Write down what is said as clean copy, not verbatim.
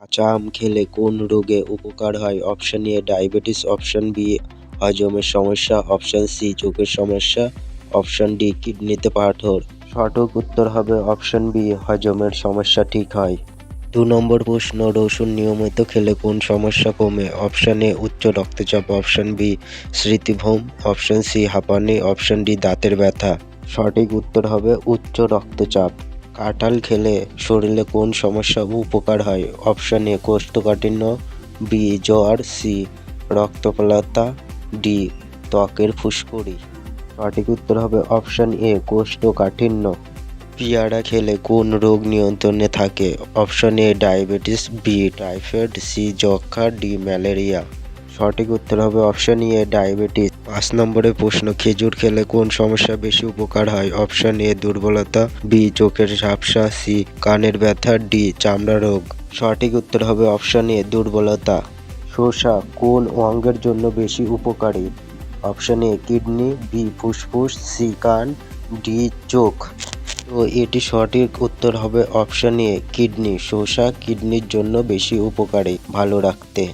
কাঁচা আম খেলে কোন রোগে উপকার হয়? Option A diabetes, option B হজমের সমস্যা, অপশন সি চোখের সমস্যা, অপশন ডি কিডনিতে পাথর। সঠিক উত্তর হবে অপশন বি হজমের সমস্যা ঠিক হয়। 2 নম্বর প্রশ্ন, রসুন নিয়মিত খেলে কোন সমস্যা কমে? অপশন এ উচ্চ রক্তচাপ, অপশন বি স্মৃতিভ্রম, অপশন সি হাঁপানি, অপশন ডি দাঁতের ব্যথা। সঠিক উত্তর হবে উচ্চ রক্তচাপ। কাঁঠাল খেলে শরীরে কোন সমস্যা উপকার হয়? অপশন এ কোষ্ঠকাঠিন্য, বি জ্বর, সি রক্তপ্লতা, ডি ত্বকের ফুসকুড়ি। সঠিক উত্তর হবে অপশন এ কোষ্ঠকাঠিন্য। পেয়ারা খেলে কোন রোগ নিয়ন্ত্রণে থাকে? Option A diabetes, B typhoid, C যক্ষা, ডি ম্যালেরিয়া। সঠিক উত্তর হবে অপশন এ ডায়াবেটিস। 5 নম্বরের প্রশ্ন, খেজুর খেলে কোন সমস্যা বেশি উপকার হয়? অপশন এ দুর্বলতা, বি চোখের ঝাপসা, সি কানের ব্যথা, ডি চামড়া রোগ। সঠিক উত্তর হবে অপশন এ দুর্বলতা। শসা কোন অঙ্গের জন্য বেশি উপকারী? অপশন এ কিডনি, বি ফুসফুস, সি কান, ডি চোখ। তো এটি সঠিক উত্তর হবে অপশন এ কিডনি। শসা কিডনির জন্য বেশি উপকারী, ভালো রাখতে।